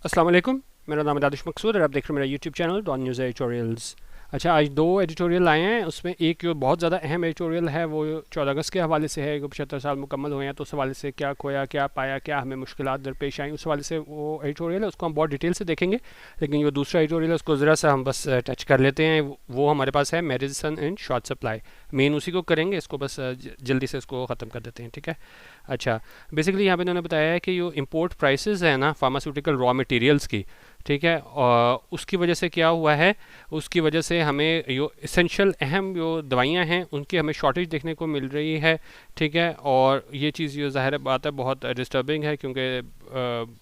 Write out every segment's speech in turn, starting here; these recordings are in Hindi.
अस्सलाम वालेकुम। मेरा नाम है दानिश मकसूद और आप देख रहे हैं मेरा YouTube channel Dawn news editorials. अच्छा, आज दो एडिटोरियल आए हैं। उसमें एक जो बहुत ज़्यादा अहम एडिटोरियल है वो 14 अगस्त के हवाले से है। 75 साल मुकम्मल हुए हैं तो उस हवाले से क्या खोया, क्या पाया, क्या हमें मुश्किलात दरपेश आई, उस हवाले से वो एडिटोरियल है, उसको हम बहुत डिटेल से देखेंगे। लेकिन जो दूसरा एडिटोरियल है उसको ज़रा सा हम बस टच कर लेते हैं। वो हमारे पास है medicine in short supply. Main उसी को करेंगे, इसको बस जल्दी से इसको ख़त्म कर देते हैं, ठीक है। अच्छा, बेसिकली यहाँ पे इन्होंने बताया है कि जो इम्पोर्ट प्राइसेस है ना फार्मास्यूटिकल रॉ मटेरियल्स की, ठीक है, और उसकी वजह से क्या हुआ है, उसकी वजह से हमें जो इसेंशियल अहम जो दवाइयाँ हैं उनकी हमें शॉर्टेज देखने को मिल रही है, ठीक है। और ये चीज़ जो ज़ाहिर बात है बहुत डिस्टर्बिंग है, क्योंकि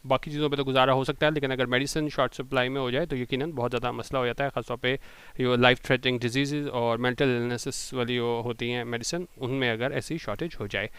बाकी चीज़ों पे तो गुजारा हो सकता है, लेकिन अगर मेडिसिन शॉर्ट सप्लाई में हो जाए तो यकीनन बहुत ज़्यादा मसला हो जाता है। ख़ासतौर पे जो लाइफ थ्रेटनिंग डिजीज़ और मेंटल इलनेसेस वाली जो होती हैं मेडिसिन, उनमें अगर ऐसी शॉर्टेज हो जाए।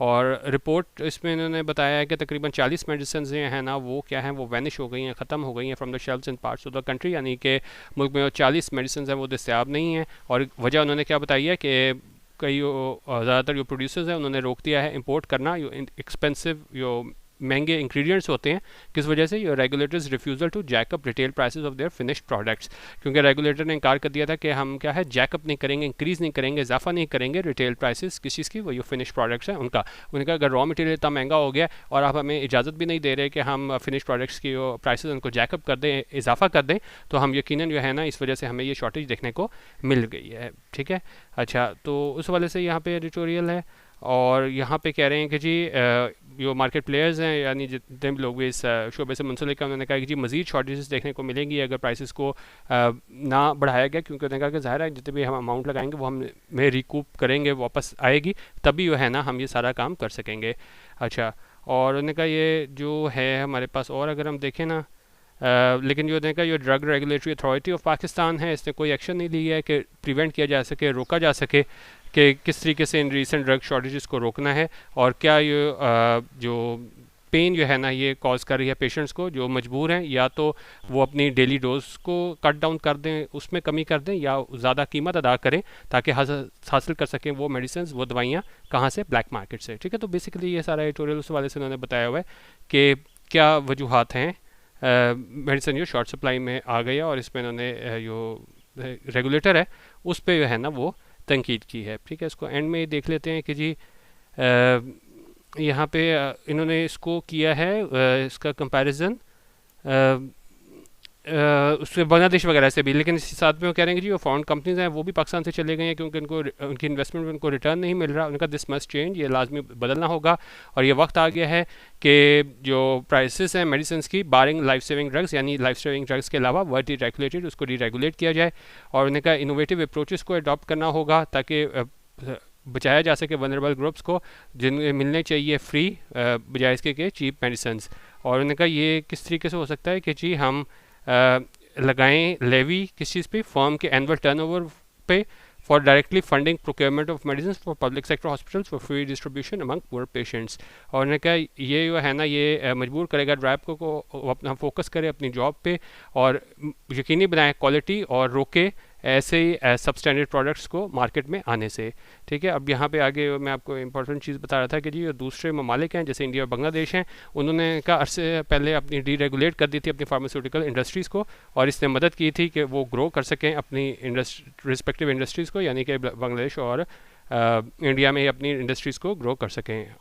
और रिपोर्ट इसमें इन्होंने बताया है कि तकरीबन 40 मेडिसिन हैं ना, वो क्या हैं, वो वैनिश हो गई हैं, ख़त्म हो गई हैं from the shelves in parts of the country, यानी कि मुल्क में 40 मेडिसिन हैं वो दस्तयाब नहीं हैं। और वजह उन्होंने क्या बताई है कि कई ज़्यादातर जो प्रोड्यूसर्स हैं उन्होंने रोक दिया है इंपोर्ट करना, जो एक्सपेंसिव जो महंगे इंग्रेडिएंट्स होते हैं। किस वजह से? ये regulators refusal to jack up retail prices of their finished products, क्योंकि रेगुलेटर ने इनकार कर दिया था कि हम क्या है जैकअप नहीं करेंगे, इंक्रीज़ नहीं करेंगे, इजाफा नहीं करेंगे रिटेल प्राइसेस किस चीज़ की, वो ये फिनिश प्रोडक्ट्स हैं उनका। उन्होंने कहा अगर रॉ मटेरियल इतना महंगा हो गया और आप हमें इजाज़त भी नहीं दे रहे कि हम फिनिश प्रोडक्ट्स की जो प्राइसेस उनको जैकअप कर दें, इजाफा कर दें, तो हम यकीनन जो है ना इस वजह से हमें ये शॉर्टेज देखने को मिल गई है, ठीक है। अच्छा, तो उस वाले से यहाँ पे एडिटोरियल है। और यहाँ पे कह रहे हैं कि जी जो मार्केट प्लेयर्स हैं, यानी जितने भी लोग इस शोबे से मुंसलिक हैं, उन्होंने कहा कि जी मज़ीद शॉर्टेजेस देखने को मिलेंगी अगर प्राइसेस को ना बढ़ाया गया, क्योंकि उन्होंने कहा कि ज़ाहिर है जितने भी हम अमाउंट लगाएंगे वो हमें रिकूप करेंगे, वापस आएगी, तभी जो है ना हम ये सारा काम कर सकेंगे। अच्छा, और उन्होंने कहा ये जो है हमारे पास, और अगर हम देखें ना लेकिन जो देखा जो drug regulatory authority of Pakistan है, इसने कोई एक्शन नहीं लिया है कि प्रिवेंट किया जा सके, रोका जा सके कि किस तरीके से इन रीसेंट ड्रग शॉर्टेजेस को रोकना है, और क्या ये जो पेन जो है ना ये कॉज कर रही है पेशेंट्स को, जो मजबूर हैं या तो वो अपनी डेली डोज को कट डाउन कर दें, उसमें कमी कर दें, या ज़्यादा कीमत अदा करें ताकि हासिल कर सकें वो मेडिसिन, वो दवाइयाँ कहाँ से, ब्लैक मार्केट से, ठीक है। तो बेसिकली ये सारा एडिटोरियल उस वाले से उन्होंने बताया हुआ है कि क्या वजूहत हैं मेडिसिन जो शॉर्ट सप्लाई में आ गया, और इसमें इन्होंने जो रेगुलेटर है उस पर जो है ना वो तनकीद की है, ठीक है। इसको एंड में देख लेते हैं कि जी यहाँ पे इन्होंने इसको किया है इसका कंपैरिजन उससे बांग्लादेश वगैरह से भी, लेकिन इसी साथ में वो कह रहे हैं कि जी वो फॉरेन कंपनीज हैं वो भी पाकिस्तान से चले गए हैं क्योंकि उनको उनकी इन्वेस्टमेंट में उनको रिटर्न नहीं मिल रहा। उनका दिस मस्ट चेंज, ये लाजमी बदलना होगा, और ये वक्त आ गया है कि जो प्राइसेस हैं मेडिसिन की, बारिंग लाइफ सेविंग ड्रग्स, यानी लाइफ सेविंग ड्रग्स के अलावा वर्ड रेगुलेटेड, उसको डी रेगुलेट किया जाए। और उनका इनोवेटिव अप्रोचेस को अडॉप्ट करना होगा ताकि बचाया जा सके वनरेबल ग्रुप्स को, जिन्हें मिलने चाहिए फ्री बजाय इसके के चीप मेडिसिन। और उनका ये किस तरीके से हो सकता है कि जी हम लगाएं लेवी किस चीज़ पे, फर्म के एनुअल टर्नओवर पे, for directly funding procurement of medicine for public sector hospitals for free distribution among poor patients. और उन्होंने कहा ये जो है ना ये मजबूर करेगा ड्राइव को अपना फोकस करे अपनी जॉब पे, और यकीनी बनाए क्वालिटी, और रोके ऐसे ही सबस्टैंडर्ड प्रोडक्ट्स को मार्केट में आने से, ठीक है। अब यहाँ पे आगे मैं आपको इंपॉर्टेंट चीज़ बता रहा था कि जी दूसरे ममालिक हैं जैसे इंडिया और बांग्लादेश हैं, उन्होंने का अरसे पहले अपनी डी रेगुलेट कर दी थी अपनी फार्मास्यूटिकल इंडस्ट्रीज़ को, और इसने मदद की थी कि वो ग्रो कर सकें अपनी रिस्पेक्टिव इंडस्ट्रीज़ को, यानी कि बांग्लादेश और इंडिया में अपनी इंडस्ट्रीज़ को ग्रो कर सकें।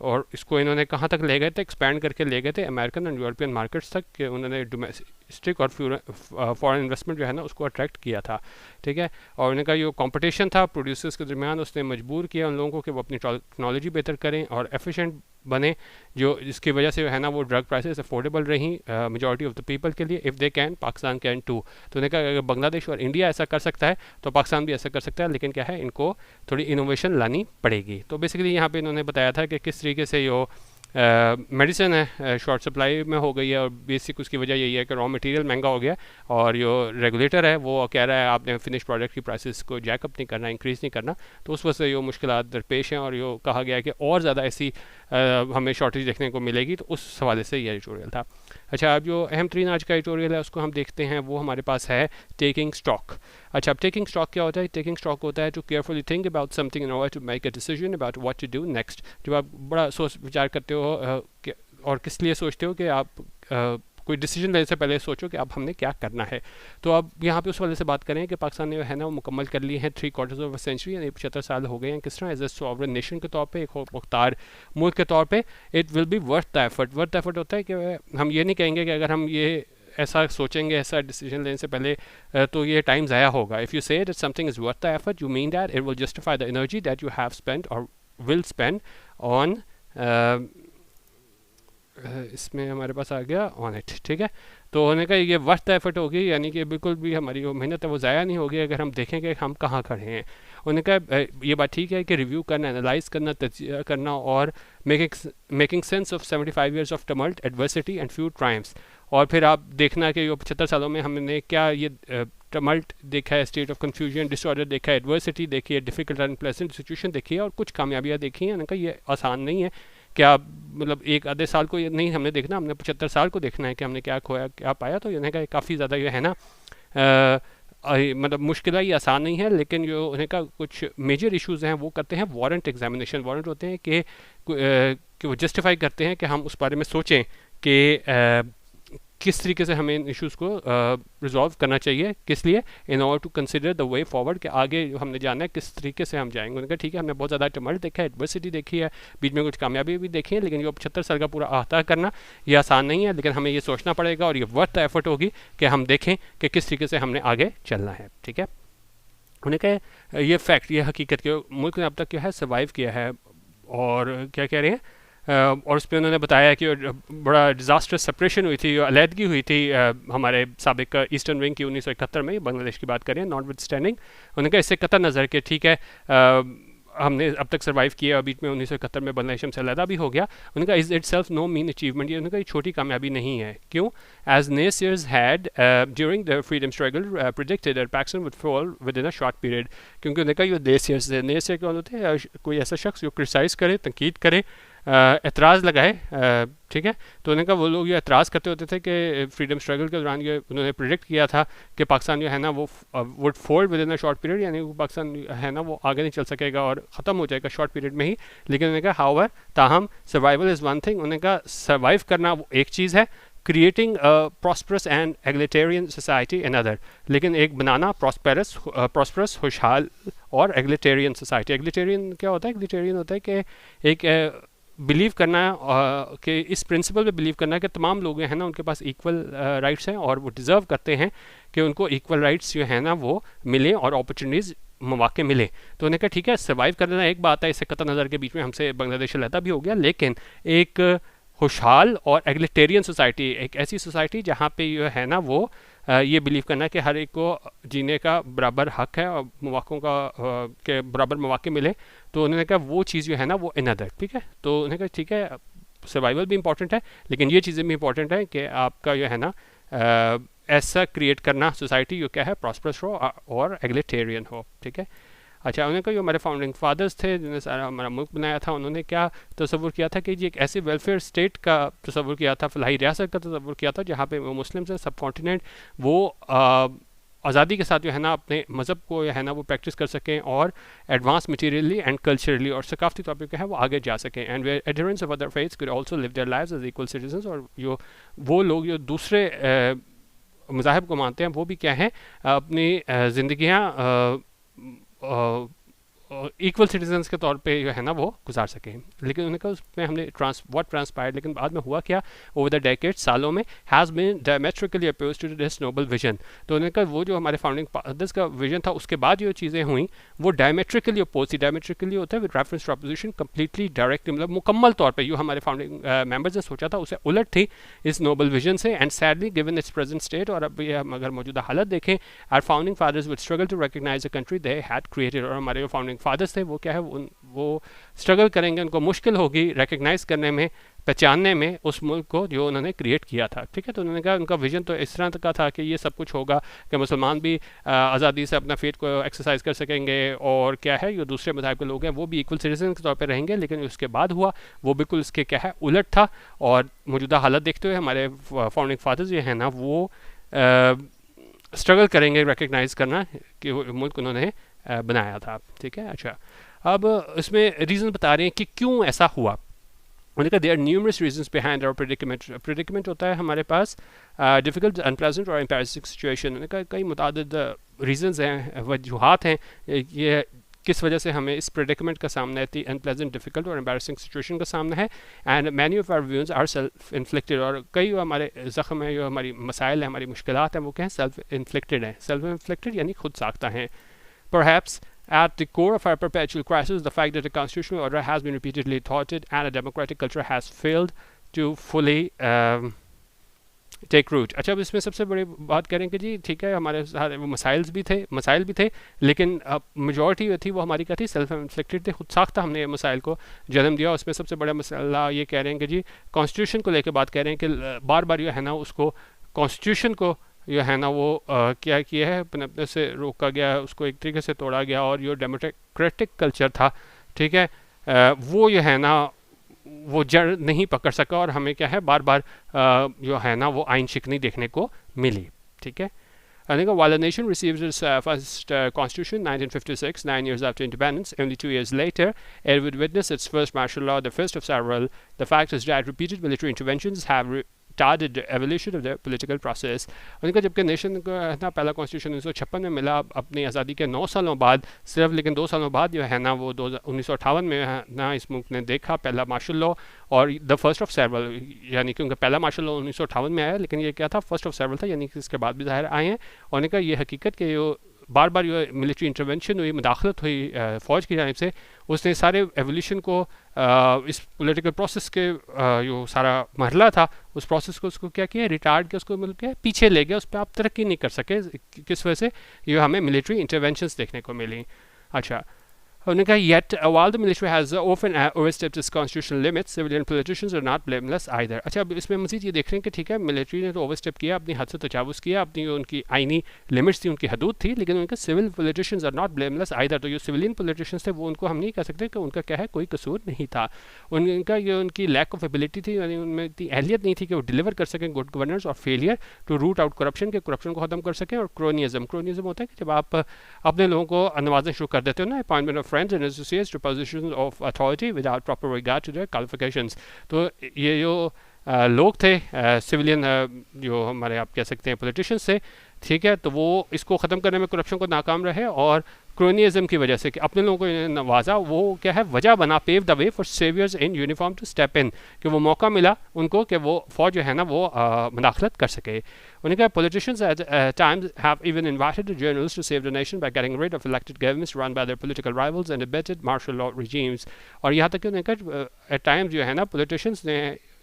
और इसको इन्होंने कहाँ तक ले गए थे, एक्सपैंड करके ले गए थे अमेरिकन एंड यूरोपियन मार्केट्स तक, कि उन्होंने डोमेस्टिक और फॉरेन इन्वेस्टमेंट जो है ना उसको अट्रैक्ट किया था, ठीक है। और उनका जो कंपटीशन था प्रोड्यूसर्स के दरमियान, उसने मजबूर किया उन लोगों को कि वो अपनी टेक्नोलॉजी बेहतर करें और एफिशिएंट बने, जो जिसकी वजह से है ना वो ड्रग प्राइसेस अफोर्डेबल रहीं मेजॉरिटी ऑफ द पीपल के लिए। If they can Pakistan can too. तो उन्होंने कहा अगर बांग्लादेश और इंडिया ऐसा कर सकता है तो पाकिस्तान भी ऐसा कर सकता है, लेकिन क्या है इनको थोड़ी इनोवेशन लानी पड़ेगी। तो बेसिकली यहाँ पे इन्होंने बताया था कि किस तरीके से जो मेडिसिन है शॉर्ट सप्लाई में हो गई है, और बेसिक उसकी वजह यही है कि रॉ मटेरियल महंगा हो गया, और जो रेगुलेटर है वो कह रहा है आपने फिनिश प्रोडक्ट की प्राइसेस को जैकअप नहीं करना, इंक्रीज़ नहीं करना, तो उस वजह से जो मुश्किलात दरपेश हैं, और जो कहा गया है कि और ज़्यादा ऐसी हमें शॉर्टेज देखने को मिलेगी, तो उस हवाले से ये एडिटोरियल था। अच्छा, अब जो अहम तरीन आज का एडिटोरियल है उसको हम देखते हैं, वो हमारे पास है टेकिंग स्टॉक। अच्छा, अब टेकिंग स्टॉक क्या होता है? टेकिंग स्टॉक होता है to carefully think about something in order to make a decision about what to do next. जब आप बड़ा सोच विचार करते हो और किस लिए सोचते हो कि आप कोई डिसीजन लेने से पहले सोचो कि अब हमने क्या करना है। तो अब यहाँ पे उस वाले से बात करें कि पाकिस्तान ने है ना वो मुकम्मल कर ली है 3/4 सेंचुरी, यानी 75 साल हो गए हैं किस तरह एज ए सॉवरेन नेशन के तौर पे, एक मुख्तार मुल्क के तौर पे। It will be worth the effort. Worth the effort होता है कि हम ये नहीं कहेंगे कि अगर हम ये ऐसा सोचेंगे, ऐसा डिसीजन लेने से पहले तो ये टाइम ज़ाया होगा। If you say that something is worth the effort, you mean that it will justify the energy that you have spent और विल स्पेंड ऑन, इसमें हमारे पास आ गया ऑन इट, ठीक है। तो होने का ये वर्थ द एफर्ट होगी, यानी कि बिल्कुल भी हमारी जो मेहनत है वो ज़ाया नहीं होगी अगर हम देखेंगे हम कहाँ खड़े हैं। उन्होंने कहा ये बात ठीक है कि रिव्यू करना, एनालाइज करना, तजिया करना और making sense of 75 years of tumult, adversity and few triumphs, और फिर आप देखना कि ये 75 सालों में हमने क्या ये टमल्ट देखा है, स्टेट ऑफ कन्फ्यूजन, डिसऑर्डर देखा है, एडवर्सिटी देखी है, डिफिकल्ट एंड प्लेजेंट सिचुएशन देखी है, और कुछ कामयाबियाँ देखी हैं। उन्होंने कहा ये आसान नहीं है, क्या मतलब एक आधे साल को नहीं हमने देखना, हमने 75 साल को देखना है कि हमने क्या खोया क्या पाया। तो उन्होंने कहा काफ़ी ज़्यादा ये है ना मतलब मुश्किल है, ये आसान नहीं है। लेकिन जो उन्हें का कुछ मेजर इश्यूज़ हैं वो करते हैं वारंट एग्जामिनेशन। वारंट होते हैं कि वो जस्टिफाई करते हैं कि हम उस बारे में सोचें कि किस तरीके से हमें इन इश्यूज़ को रिजॉल्व करना चाहिए, किस लिए, in order to consider the way forward, कि आगे जो हमने जाना है किस तरीके से हम जाएंगे। उन्होंने कहा ठीक है, हमने बहुत ज़्यादा टमल्ट देखा है, एडवर्सिटी देखी है, बीच में कुछ कामयाबी भी देखी है, लेकिन ये 75 साल का पूरा अहाता करना ये आसान नहीं है। लेकिन हमें ये सोचना पड़ेगा और ये वर्थ द एफर्ट होगी कि हम देखें कि किस तरीके से हमने आगे चलना है, ठीक है। उन्हें कहा ये फैक्ट, ये हकीकत के मुल्क ने अब तक क्या है सर्वाइव किया है, और क्या कह रहे हैं और उस पर उन्होंने बताया कि बड़ा डिज़ास्टर सेपरेशन हुई थी, अलहदगी हुई थी हमारे साबिक ईस्टर्न विंग की 1971 में, बांग्लादेश की बात करें, नॉट विद स्टैंडिंग। उन्होंने कहा इससे कतई नज़र के ठीक है हमने अब तक सर्वाइव किया, बीच में 1971 में बांग्लादेश से अलहदा भी हो गया। उन्होंने कहा is itself no mean achievement, ये उन्होंने कहा छोटी कामयाबी नहीं है। क्यों? As naysayers had during the freedom struggle predicted that Pakistan would fall within a short period. क्योंकि उन्होंने कहा ये नेसियर्स है, नेसियर कौन होते हैं? कोई ऐसा शख्स जो क्रिटिसाइज़ करे, तनकीद करे, एतराज़ लगाए, ठीक है। तो उन्होंने कहा वो लोग ये एतराज़ करते होते थे कि फ्रीडम स्ट्रगल के दौरान ये उन्होंने प्रेडिक्ट किया था कि पाकिस्तान जो है ना वो would fold with in a short period, यानी पाकिस्तान है ना वो आगे नहीं चल सकेगा और ख़त्म हो जाएगा शॉर्ट पीरियड में ही। लेकिन उन्होंने कहा हाउएवर, ताहम सर्वाइवल इज़ वन थिंग। उन्होंने कहा सर्वाइव करना वो एक चीज़ है, creating prosperous and egalitarian society another, लेकिन एक बनाना प्रॉस्परस खुशहाल और एग्लिटेरियन सोसाइटी। एग्लिटेरियन क्या होता है? एग्लिटेरियन होता है कि एक बिलीव करना कि इस प्रिंसिपल पे बिलीव करना कि तमाम लोग हैं ना उनके पास इक्वल राइट्स हैं और वो डिज़र्व करते हैं कि उनको इक्वल राइट्स जो है ना वो मिले और अपॉर्चुनिटीज़ मौके मिले। तो उन्होंने कहा ठीक है सर्वाइव करना एक बात है, इससे कतई नज़र के बीच में हमसे बांग्लादेश अलहदा भी हो गया, लेकिन एक खुशहाल और एग्लिटेरियन सोसाइटी, एक ऐसी सोसाइटी जहाँ पे जो है ना वो ये बिलीव करना कि हर एक को जीने का बराबर हक है और मौक़ों का के बराबर मौके मिले। तो उन्होंने कहा वो चीज़ जो है ना वो अनदर, ठीक है। तो उन्होंने कहा ठीक है सर्वाइवल भी इंपॉर्टेंट है, लेकिन ये चीज़ें भी इंपॉर्टेंट है कि आपका जो है ना ऐसा क्रिएट करना सोसाइटी जो क्या है प्रॉस्परस हो और एग्लिटेरियन हो, ठीक है। अच्छा, उन्होंने कहा जो हमारे फाउंडिंग फादर्स थे जिन्होंने सारा हमारा मुल्क बनाया था, उन्होंने क्या तसव्वुर किया था कि जी एक ऐसे वेलफेयर स्टेट का तसव्वुर किया था, फलाही रियासत का तसव्वुर किया था जहाँ पे वो मुस्लिम से सब कॉन्टिनेंट वो आज़ादी के साथ जो है ना अपने मज़हब को है ना वो प्रैक्टिस कर सकें और एडवांस मटीरियली एंड कल्चरली और सकाफती तौर पर है वो आगे जा सकें। And where adherents of other faiths could also live their lives as equal citizens, और जो वो लोग जो दूसरे मज़ाहिब को मानते हैं वो भी क्या है अपनी ज़िंदगियाँ इक्वल सिटीजन्स के तौर पे जो है ना वो गुजार सकें। लेकिन उन्होंने कहा उसमें हमने ट्रांसपायर्ड, लेकिन बाद में हुआ क्या ओवर द डेकेड सालों में has been diametrically oppose to this noble vision. तो उन्होंने कहा वो जो हमारे फाउंडिंग फादर्स का विजन था उसके बाद जो चीज़ें हुई वो डायमेट्रिकली अपोज थी। डायमेट्रिकली होता है with reference to opposition, completely direct, मतलब मुकम्मल तौर पर जो हमारे फाउंडिंग मेम्बर्स ने सोचा था उसे उलट थी इस नोबल विजन से। And sadly given its present state, और अब ये अगर मौजूदा हालत देखें, our founding fathers would struggle to recognise the country they had created, और हमारे जो फाउंडिंग फादर्स थे वो क्या है वो स्ट्रगल करेंगे, उनको मुश्किल होगी रिकग्नाइज करने में, पहचानने में उस मुल्क को जो उन्होंने क्रिएट किया था, ठीक है। तो उन्होंने कहा उनका विजन तो इस तरह का था कि ये सब कुछ होगा कि मुसलमान भी आज़ादी से अपना फेथ को एक्सरसाइज कर सकेंगे, और क्या है जो दूसरे मज़हब के लोग हैं वो भी इक्वल सिटीजन के तौर पर रहेंगे। लेकिन उसके बाद हुआ वो बिल्कुल इसके क्या है उलट था, और मौजूदा हालत देखते हुए हमारे फाउंडिंग फादर्स जो है ना वो स्ट्रगल करेंगे रिकग्नाइज करना कि मुल्क उन्होंने बनाया था, ठीक है। अच्छा, अब इसमें रीज़न बता रहे हैं कि क्यों ऐसा हुआ। उन्होंने कहा there numerous reasons behind our predicament. Predicament होता है हमारे पास डिफ़िकल्ट, अनप्लेजेंट और एम्बैरेसिंग सिचुएशन। उन्होंने कहा कई मुतादिद रीजंस हैं, वजूहात हैं ये किस वजह से हमें इस प्रेडिकमेंट का सामना है, अनप्लेजेंट, डिफिकल्ट और एम्बैरेसिंग सिचुएशन का सामना है। And many of our views are self inflicted, और कई जो हमारे ज़ख्म है, जो हमारी मसाइल है, हमारी मुश्किलात हैं, वो क्या है, सेल्फ इन्फ्लिक्टेड है। सेल्फ इन्फ्लिक्टेड यानी खुद साख्ता हैं। Perhaps at the core of our perpetual crisis, the fact that a constitutional order has been repeatedly thwarted and a democratic culture has failed to fully take root. अच्छा, अब इसमें सबसे बड़ी बात करें कि जी ठीक है, हमारे सारे वो मसाइल भी थे, लेकिन मेजॉरिटी थी वो हमारी क्या थी, सेल्फ इन्फ्लिक्टेड थे, खुद साख्ता हमने ये मसाइल को जन्म दिया। उसमें सबसे बड़ा मसला ये कह रहे हैं कि जी कॉन्स्टिट्यूशन को लेकर बात कह रहे हैं कि बार बार जो है ना उसको कॉन्स्टिट्यूशन को जो है ना वो क्या किया है, अपने से रोका गया, उसको एक तरीके से तोड़ा गया, और जो डेमोक्रेटिक कल्चर था, ठीक है, वो जो है ना वो जड़ नहीं पकड़ सका, और हमें क्या है बार बार जो है ना वो आइन शिकनी देखने को मिली। ठीक है, I think while the nation received its first constitution in 1956, 9 years after independence, only 2 years later, it would witness its first martial law, the first of several. The fact is that repeated military interventions have retarded the evolution of the political process. उनका जबकि नेशन को है ना पहला कॉन्स्टिट्यूशन 1956 में मिला, अपनी आज़ादी के 9 सालों बाद सिर्फ, लेकिन 2 सालों बाद जो है ना वो 1958 में है ना इस मुल्क ने देखा पहला मार्शल लॉ, और द फर्स्ट ऑफ सेवरल, यानी कि उनका पहला मार्शल लॉ 1958 में आया, लेकिन ये क्या था, फर्स्ट ऑफ सेवरल था, यानी कि इसके बाद भी ज़ाहिर आए हैं। और उन्होंने कहा ये हकीकत के जो बार बार जो मिलिट्री इंटरवेंशन हुई, मुदाखलत हुई फ़ौज की जानिब से, उसने सारे एवोल्यूशन को इस पॉलिटिकल प्रोसेस के जो सारा मरहला था उस प्रोसेस को उसको क्या किया, रिटार्ड किया, उसको मतलब क्या पीछे ले गया, उस पर आप तरक्की नहीं कर सके। किस वजह से, ये हमें मिलिट्री इंटरवेंशंस देखने को मिली। अच्छा, उन्होंने कहा yet while the military has often overstepped its constitutional limits, civilian politicians are not blameless either. अच्छा, अब इसमें मज़ीद ये देख रहे हैं कि ठीक है, मिलिट्री ने तो ओवरस्टेप किया, अपनी हद से तजावुज़ किया, अपनी उनकी आइनी लिमिट्स थी, उनकी हदूद थी, लेकिन उनके civil politicians are not blameless either. तो जो सिविलियन पॉलिटिशियंस थे वो उनको हम नहीं कह सकते कि उनका क्या है कोई कसूर नहीं था। उनका ये उनकी लैक ऑफ एबिलिटी थी, यानी उनमें इतनी अहलियत नहीं थी कि वो डिलीवर कर सकें गुड गवर्नेंस, और failure to root out corruption, के करप्शन को ख़त्म कर सकें। और क्रोनिज्म होता है कि जब आप अपने लोगों को नवाजना शुरू कर देते हो ना, appointment of friends and associates to positions of authority without proper regard to their qualifications। तो ये जो लोग थे सिविलियन जो हमारे आप कह सकते हैं पॉलिटिशियंस थे, ठीक है, तो वो इसको ख़त्म करने में करप्शन को नाकाम रहे, और क्रोनिज्म की वजह से कि अपने लोगों को नवाजा, वो क्या है वजह बना, pave the way for saviours in uniform to step in, कि वो मौका मिला उनको कि वो फौज जो है ना वो मुदाखलत कर सके। उन्होंने कहा politicians at times have even invited the journalists to save the nation by getting rid of elected governments run by their political rivals and abetted martial law regimes। और यहाँ तक कि उन्होंने कहा at times जो है ना politicians ने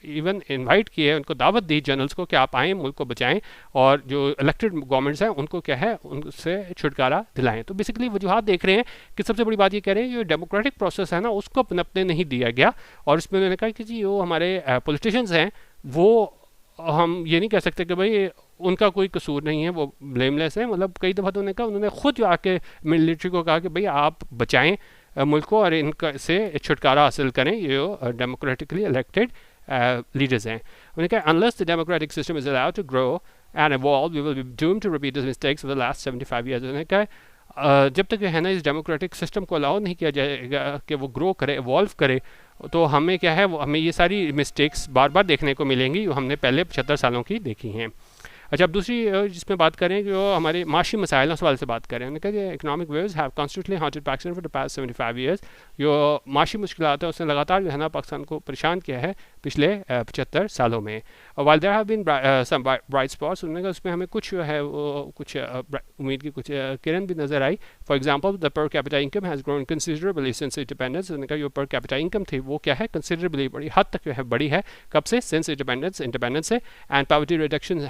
इवन इनवाइट किए, उनको दावत दी जर्नल्स को कि आप आएँ, मुल्क को बचाएं, और जो इलेक्टेड गवर्नमेंट्स हैं उनको क्या है उनसे छुटकारा दिलाएं। तो बेसिकली वजूहात देख रहे हैं कि सबसे बड़ी बात ये कह रहे हैं जो डेमोक्रेटिक प्रोसेस है ना उसको पनपने नहीं दिया गया। और इसमें उन्होंने कहा कि जी वो हमारे पॉलिटिशियंस हैं, वो हम ये नहीं कह सकते कि भाई उनका कोई कसूर नहीं है, वो ब्लेमलेस है। मतलब कई दफ़ा तो उन्होंने खुद जो आके मिलिट्री को कहा कि भाई आप बचाएं मुल्क को और इनका से छुटकारा हासिल करें, ये डेमोक्रेटिकली इलेक्टेड लीडर्स हैं। उन्होंने कहा unless the democratic system is allowed to grow and evolve, we will be doomed to repeat the mistakes of the last 75 years। उन्होंने कहा जब तक है ना इस डेमोक्रेटिक सिस्टम को अलाउ नहीं किया जाएगा कि वो ग्रो करे, इवॉल्व करे, तो हमें क्या है वो हमें ये सारी मिस्टेक्स बार बार देखने को मिलेंगी जो हमने पहले 75 सालों की देखी हैं। अच्छा, अब दूसरी जिसमें बात करें जो हमारे माशी मसाइल सवाल से बात करें, उन्होंने कहा economic waves have constantly haunted Pakistan for the past 75 years. जो माशी मुश्किलात है उसने लगातार जो है ना पाकिस्तान को परेशान किया है पिछले 75 सालों में। While there have been some bright spots, उन्होंने कहा उसमें हमें कुछ जो है वो कुछ उम्मीद की कुछ किरण भी नज़र आई। For example the per capita income has grown considerably since independence. उन्होंने कहा जो पर कैपिटा इनकम थी वो क्या है कंसिडरेबली बड़ी हद तक जो है बड़ी है, कब से, सिंस इंडिपेंडेंस से। And poverty reduction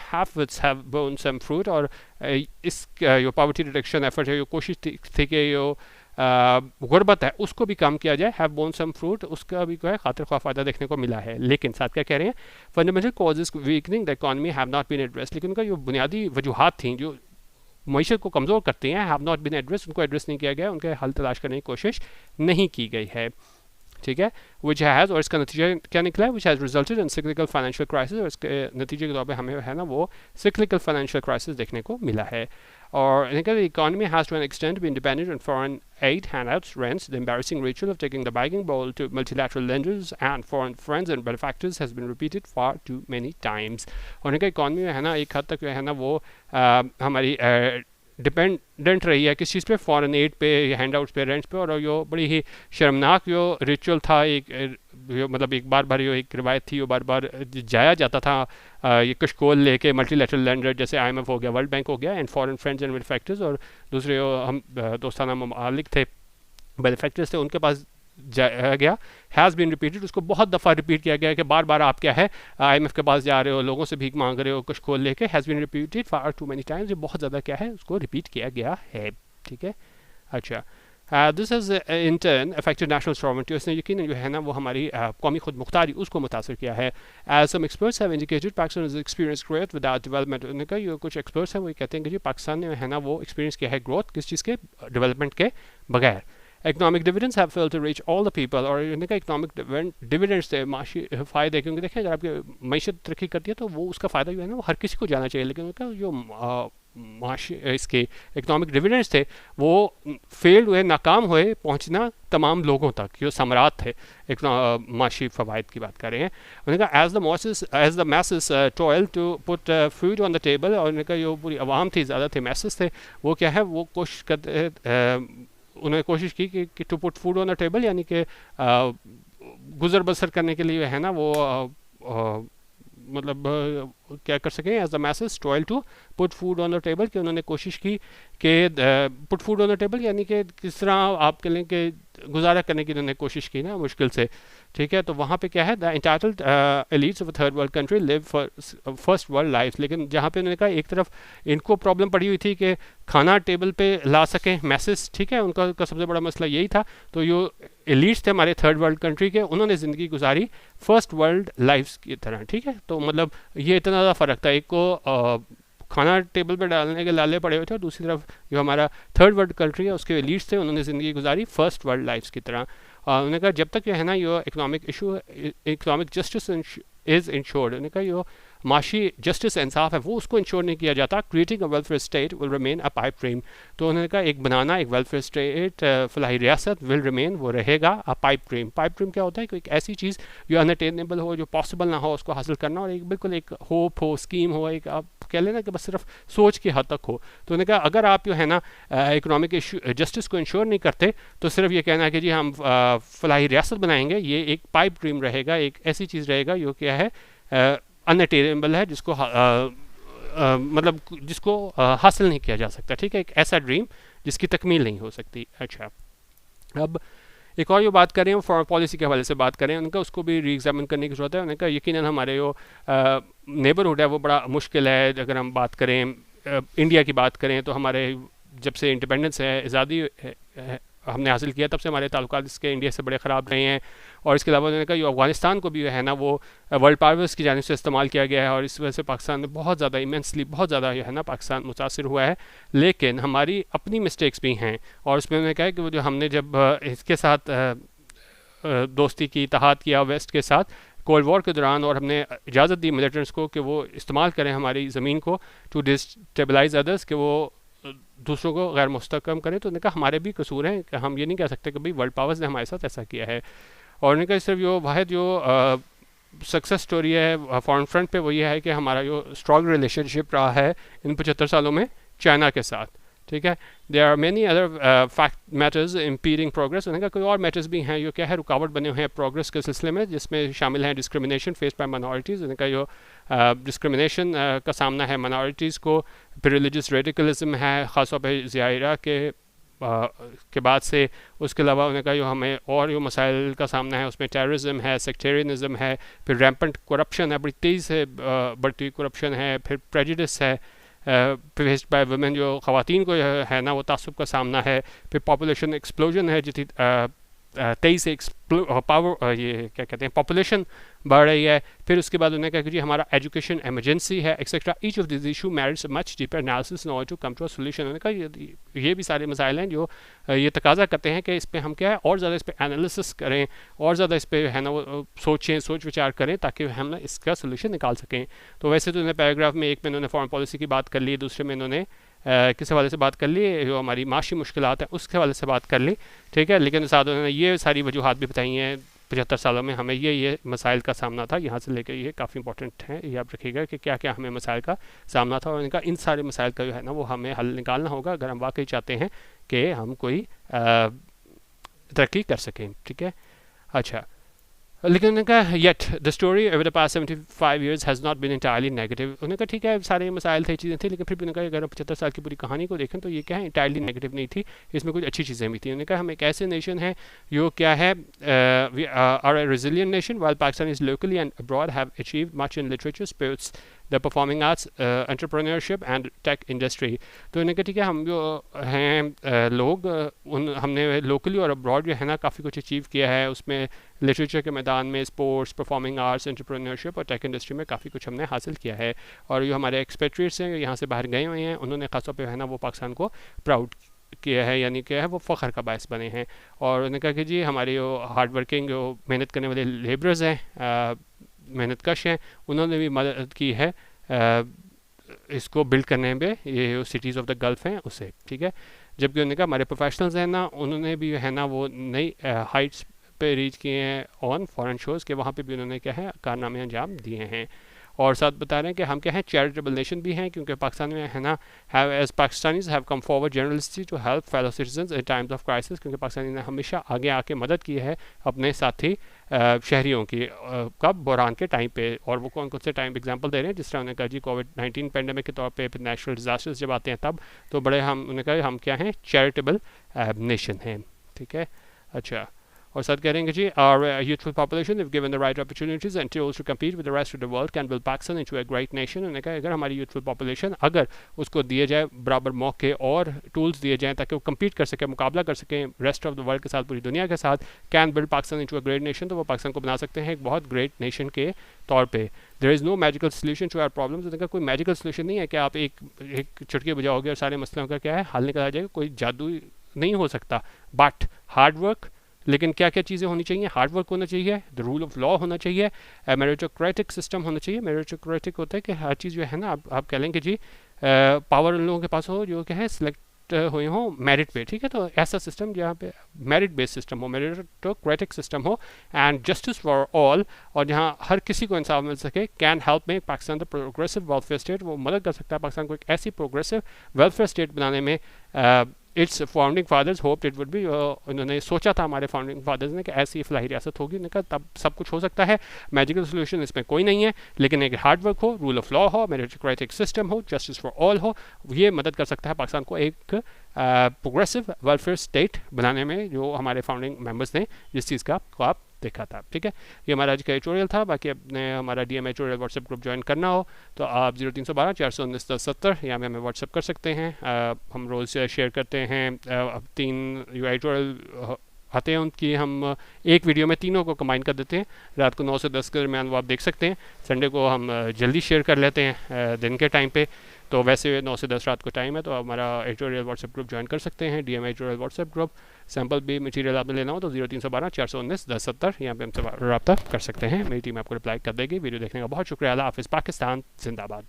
have borne some fruit। और इस जो पॉवर्टी रिडक्शन एफर्ट है, जो कोशिश थी कि जो गुर्बत है उसको भी कम किया जाए, हैव बोन सम फ्रूट, उसका भी क्या है खातिर ख्वाह फ़ायदा देखने को मिला है। लेकिन साथ क्या कह रहे हैं, fundamental causes weakening the economy have not been address. लेकिन उनका जो बुनियादी वजूहात थी जो मईशत को कमज़ोर करती हैं, हैव नॉट बीन एड्रेस, उनको एड्रेस नहीं किया गया, उनके हल तलाश करने की कोशिश नहीं की गई है। ठीक है, विच हैज़, और इसका नतीजा क्या निकला है, which has resulted in cyclical financial crisis, और इसके नतीजे के तौर पे हमें है ना वो सिक्लिकल फाइनेंशियल क्राइसिस देखने को मिला है. Or the economy has to an extent been dependent on foreign aid handouts, rents. The embarrassing ritual of taking the begging bowl to multilateral lenders and foreign friends and benefactors has been repeated far too many times. और इनका इकॉनमी में है ना एक हद तक है ना वो हमारी डिपेंडेंट रही है किस चीज़ पे, फॉरेन एड पे, हैंडआउट्स पे, रेंट्स पे, और यो बड़ी ही शर्मनाक यो रिचुअल था, एक मतलब एक बार यो एक रिवायत थी, वो बार जाया जाता था ये कशकोल लेके मल्टीलैटरल लेंडर जैसे IMF हो गया, वर्ल्ड बैंक हो गया, एंड फॉरेन फ्रेंड्स एंड बेनिफैक्टर्स, और दूसरे हम दोस्ताना ममालिक थे, बेनिफैक्टर्स थे, उनके पास जाया गया. हैज़ बीन रिपीटेड, उसको बहुत दफ़ा रिपीट किया गया कि बार आप क्या है IMF के पास जा रहे हो, लोगों से भीख मांग रहे हो, कुछ खोल लेके. Has been repeated far too many times, ये बहुत ज़्यादा क्या है उसको रिपीट किया गया है. ठीक है, अच्छा. This has in turn affected national sovereignty, इसने यकीन जो है ना वो हमारी कौमी खुद मुख्तारी उसको मुतासर किया है. As some experts have indicated Pakistan is experience growth without development. उन्होंने कहा कुछ एक्सपर्ट्स हैं वो कहते हैं कि जी पाकिस्तान ने है ना वो एक्सपीरियंस किया है ग्रोथ किस चीज़ के, डेवलपमेंट के बगैर. Economic dividends have failed to reach all the people, और इनका इकनॉमिक डिविडेंड्स थे, माशी फ़ायदे, क्योंकि देखें अगर आपकी मीशत तरक्की करती है तो वो उसका फ़ायदा जो है ना वो हर किसी को जाना चाहिए, लेकिन उनका जो माशी इसके इकनॉमिक डिविडेंड्स थे वो फेल्ड हुए, नाकाम हुए पहुंचना तमाम लोगों तक जो समरात थे. एक माशी फ़वाइद की बात कर रहे हैं. उन्होंने कहा as the masses toil to put food on the table, और उन्होंने कहा जो पूरी आवाम थी, ज़्यादा थे, मैसेस थे, वो क्या है वो कोशिश करते उन्होंने कोशिश की कि to put food on the table, यानी कि गुजर बसर करने के लिए है ना वो मतलब क्या कर सकें, as the message toil to put food on the table, कि उन्होंने कोशिश की कि put food on the table यानी कि किस तरह आप कह लें कि गुजारा करने की उन्होंने कोशिश की ना मुश्किल से. ठीक है, तो वहाँ पे क्या है, the entitled elites of a third world country live for first world life. लेकिन जहाँ पे उन्होंने कहा एक तरफ इनको प्रॉब्लम पड़ी हुई थी कि खाना टेबल पे ला सकें मैसेज, ठीक है, उनका सबसे बड़ा मसला यही था. तो जो एलिट्स थे हमारे थर्ड वर्ल्ड कंट्री के, उन्होंने ज़िंदगी गुजारी फर्स्ट वर्ल्ड लाइफ की तरह. ठीक है, तो मतलब ये इतना ज़्यादा फ़र्क था, एक को खाना टेबल पे डालने के लाले पड़े हुए थे, और दूसरी तरफ जो हमारा थर्ड वर्ल्ड कंट्री है उसके एलिट्स थे, उन्होंने ज़िंदगी गुजारी फर्स्ट वर्ल्ड लाइफ्स की तरह. उन्होंने कहा जब तक जो है ना ये इकनॉमिक जस्टिस इज़ इंश्योर्ड, उन्होंने कहा जो माशी जस्टिस इंसाफ है वो उसको इंश्योर नहीं किया जाता, creating a welfare state will remain a pipe dream. तो उन्होंने कहा एक बनाना एक वेलफेयर स्टेट फलाही रियासत विल रिमेन, वो रहेगा अ पाइप ड्रीम. पाइप ड्रीम क्या होता है कि एक ऐसी चीज़ जो अनअटेनेबल हो, जो पॉसिबल ना हो, उसको हासिल करना, और एक बिल्कुल एक होप हो, स्कीम हो, एक आप कह लेना कि बस सिर्फ सोच की हद तक हो. तो उन्होंने कहा अगर आप जो है ना इकोनॉमिक जस्टिस को इंश्योर नहीं करते तो सिर्फ ये कहना है कि जी हम फलाही रियासत बनाएंगे, ये एक पाइप ड्रीम रहेगा, एक ऐसी चीज़ रहेगा जो क्या है अनअटेनेबल है, जिसको मतलब जिसको हासिल नहीं किया जा सकता. ठीक है, एक ऐसा ड्रीम जिसकी तकमील नहीं हो सकती. अच्छा, अब एक और जो बात करें वो फॉरेन पॉलिसी के हवाले से बात करें, उनका उसको भी री एग्जामिन करने की ज़रूरत है. उनका यकीनन हमारे जो नेबरहुड है वो बड़ा मुश्किल है. अगर हम बात करें इंडिया की बात करें तो हमारे जब से इंडिपेंडेंस है, आज़ादी हमने हासिल किया, तब से हमारे ताल्लुकात इसके इंडिया से बड़े ख़राब रहे हैं. और इसके अलावा उन्होंने कहा जो अफगानिस्तान को भी है ना वो वर्ल्ड पावर्स की जानिब से इस्तेमाल किया गया है, और इस वजह से पाकिस्तान में बहुत ज़्यादा इमेंसली बहुत ज़्यादा जो है ना पाकिस्तान मुतासर हुआ है. लेकिन हमारी अपनी मिस्टेक्स भी हैं, और उसमें उन्होंने कहा कि वो जो हमने जब इसके साथ दोस्ती की, इत्तेहाद किया वेस्ट के साथ कोल्ड वॉर के दौरान, और हमने इजाज़त दी मिलिटेंट्स को कि वो इस्तेमाल करें हमारी ज़मीन को टू डिस्टेबलाइज अदर्स, कि वो दूसरों को गैर मुस्तकम करें. तो उन्होंने कहा हमारे भी कसूर हैं, कि हम ये नहीं कह सकते कि भाई वर्ल्ड पावर्स ने हमारे साथ ऐसा किया है. और उन्होंने कहा सिर्फ जो वाहिद जो सक्सेस स्टोरी है फॉरेन फ्रंट पे वो ये है कि हमारा जो स्ट्रॉन्ग रिलेशनशिप रहा है इन 75 सालों में चाइना के साथ. ठीक है, there are many other fact matters impeding progress. उन्होंने कहा कोई और मैटर्स भी हैं जो क्या है रुकावट बने हुए हैं प्रोग्रेस के सिलसिले में, जिसमें शामिल हैं डिस्क्रिमिनेशन फेस बाय माइनॉरिटीज़. उन्होंने कहा जो डिस्क्रिमिनेशन का सामना है माइनॉरिटीज़ को, फिर रिलीजियस रेडिकलिज्म है ख़ास तौर पर ज़ियारा के बाद से. उसके अलावा उन्होंने कहा जो हमें और जो मसाइल का सामना है उसमें टेररिज्म है, सेक्टेरियनिज्म है, फिर रैम्पेंट करप्शन है, बड़ी तेज़ी से बढ़ती हुई करप्शन है, फिर प्रेजुडिस है फेस्ड बाय वुमेन, जो ख़वातीन को है ना वो तासुब का सामना है, फिर पॉपुलेशन एक्सप्लोजन है तेज़ी से पावर ये क्या कहते हैं पॉपुलेशन बढ़ रही है। फिर उसके बाद उन्होंने कहा कि जी हमारा एजुकेशन इमरजेंसी है etcetera. Each of this issue merits much deeper analysis in order to come to a solution. उन्होंने कहा ये भी सारे मसाइल हैं जो ये तकाजा करते हैं कि इस पर हम क्या है और ज़्यादा इस पर एनालिसिस करें और ज़्यादा इस पर है ना वो सोच विचार करें ताकि हम ना इसका सोल्यूशन निकाल सकें। तो वैसे तो उन्होंने पैराग्राफ में एक में इन्होंने फॉरेन पॉलिसी की बात कर ली, दूसरे में इन्होंने किस हवाले से बात कर ली, जो हमारी माशी मुश्किलात है उसके हवाले से बात कर ली, ठीक है। लेकिन साथ उन्होंने ये सारी वजूहात भी बताई हैं 75 सालों में हमें ये मसाइल का सामना था, यहाँ से लेकर ये काफ़ी इंपॉर्टेंट है, ये आप रखिएगा कि क्या क्या हमें मसाइल का सामना था। और इनका इन सारे मसाइल का जो है ना वो हमें हल निकालना होगा अगर हम वाकई चाहते हैं कि हम कोई तरक्की कर सकें, ठीक है। अच्छा, लेकिन उन्होंने कहा yet the story over the past 75 years has not been entirely negative. उन्होंने कहा ठीक है सारे मसाइल थे चीज़ें थी, लेकिन फिर भी उन्होंने कहा अगर 75 साल की पूरी कहानी को देखें तो ये क्या है इंटायरली नेगेटिव नहीं थी, इसमें कुछ अच्छी चीज़ें भी थी। उन्होंने कहा हम एक ऐसे नेशन है जो क्या है we are a resilient nation while Pakistan is locally and abroad have achieved much in literature sports the performing arts entrepreneurship and tech industry. तो उन्होंने कहा ठीक है हम जो हैं लोग हमने लोकली और अब्रॉड जो है ना काफ़ी कुछ अचीव किया है, उसमें लिटरेचर के मैदान में स्पोर्ट्स परफॉर्मिंग आर्ट्स एंटरप्रेन्योरशिप और टेक इंडस्ट्री में काफ़ी कुछ हमने हासिल किया है। और जो हमारे एक्सपेट्रिएट्स हैं यहाँ से बाहर गए हुए हैं उन्होंने खासतौर पे है ना वो पाकिस्तान को प्राउड किया है, यानी क्या है वो फ़ख्र का बायस बने हैं। और उन्होंने कहा कि जी हमारे जो हार्ड वर्किंग जो मेहनत करने वाले लेबरर्स हैं मेहनत कश हैं उन्होंने भी मदद की है इसको बिल्ड करने में, ये सिटीज़ ऑफ द गल्फ़ हैं उसे, ठीक है। जबकि उन्होंने कहा हमारे प्रोफेशनल्स हैं ना उन्होंने भी है ना वो नई हाइट्स पे रीच किए हैं ऑन फॉरेन शोज़ के, वहाँ पे भी उन्होंने क्या है कारनामे अंजाम दिए हैं। और साथ बता रहे हैं कि हम क्या हैं चैरिटेबल नेशन भी हैं, क्योंकि पाकिस्तान में है ना have as Pakistanis have come forward generously to help fellow citizens in times of crisis, क्योंकि पाकिस्तानी ने हमेशा आगे आके मदद की है अपने साथी शहरियों की कब बहरान के टाइम पे। और वो कौन कौन से टाइम एग्जांपल दे रहे हैं, जिस तरह उन्होंने कहा जी कोविड-19 पेंडेमिक के तौर पे, फिर नेचुरल डिजास्टर्स जब आते हैं तब, तो बड़े हम उन्होंने कहा हम क्या हैं चैरिटेबल नेशन हैं, ठीक है। अच्छा, और साथ कह रहे हैं जी our youthful population if given the right opportunities and tools to compete with the rest of the world can build Pakistan into a great nation। उन्होंने कहा अगर हमारी youthful population अगर उसको दिए जाए बराबर मौके और टूल्स दिए जाएँ ताकि वो compete कर सके, मुकाबला कर सकें रेस्ट ऑफ द वर्ल्ड के साथ, पूरी दुनिया के साथ, can build Pakistan into a great nation, तो वो पाकिस्तान को बना सकते हैं एक बहुत ग्रेट नेशन के तौर पे। There is no magical solution to our problems. उन्होंने कहा कोई मैजिकल सोल्यूशन नहीं है कि आप एक चुटकी बजाओगे और सारे मसलों का क्या है हल निकल आ जाएगा, कोई जादू नहीं हो सकता। बट हार्ड वर्क, लेकिन क्या क्या चीज़ें होनी चाहिए, हार्ड वर्क होना चाहिए, द रूल ऑफ लॉ होना चाहिए, मेरिटोक्रेटिक सिस्टम होना चाहिए। मेरिटोक्रेटिक होता है कि हर चीज़ जो है ना आप कह लें कि जी पावर उन लोगों के पास हो जो क्या है सिलेक्ट हुए हों मेरिट पे, ठीक है। तो ऐसा सिस्टम जहाँ पे मेरिट बेस्ड सिस्टम हो, मेरिटोक्रेटिक सिस्टम हो एंड जस्टिस फॉर ऑल, और जहाँ हर किसी को इंसाफ मिल सके, can help make Pakistan the progressive welfare state. वो मदद कर सकता है पाकिस्तान को एक ऐसी प्रोग्रेसिव वेलफेयर स्टेट बनाने में its founding fathers hoped it would be. उन्होंने सोचा था हमारे फाउंडिंग फादर्स ने कि ऐसी फलाही रियासत होगी, उन्होंने कहा तब सब कुछ हो सकता है, मैजिकल सोल्यूशन इसमें कोई नहीं है, लेकिन एक हार्ड वर्क हो, रूल ऑफ लॉ हो, मेरिटोक्रेटिक सिस्टम हो, जस्टिस फॉर ऑल हो, ये मदद कर सकता है पाकिस्तान को एक प्रोग्रेसिव वेलफेयर स्टेट बनाने में, जो हमारे फाउंडिंग मेम्बर्स ने जिस चीज़ का ख्वाब देखा था, ठीक है। ये हमारा आज का एडिटोरियल था। बाकी अपने हमारा DM editorial WhatsApp group join करना हो तो आप 0312 419 1070 यहाँ में हमें व्हाट्सएप कर सकते हैं। हम रोज़ शेयर करते हैं 3 एडिटोरियल आते हैं, उनकी हम एक वीडियो में तीनों को कंबाइन कर देते हैं। रात को 9 से 10 के दरमियान वो आप देख सकते हैं। संडे को हम जल्दी शेयर कर लेते हैं दिन के टाइम पे, तो वैसे 9 से 10 रात को टाइम है, तो हमारा एडिटोरियल व्हाट्सएप ग्रुप ज्वाइन कर सकते हैं, DM editorial WhatsApp group. Sample भी मटीरियल आपने लेना हो तो 0312 419 1070 यहाँ पे हमसे रब्ता कर सकते हैं, मेरी टीम आपको रिप्लाई कर देगी। वीडियो देखने का बहुत शुक्रिया। अल्लाह हाफिज़। पाकिस्तान जिंदाबाद।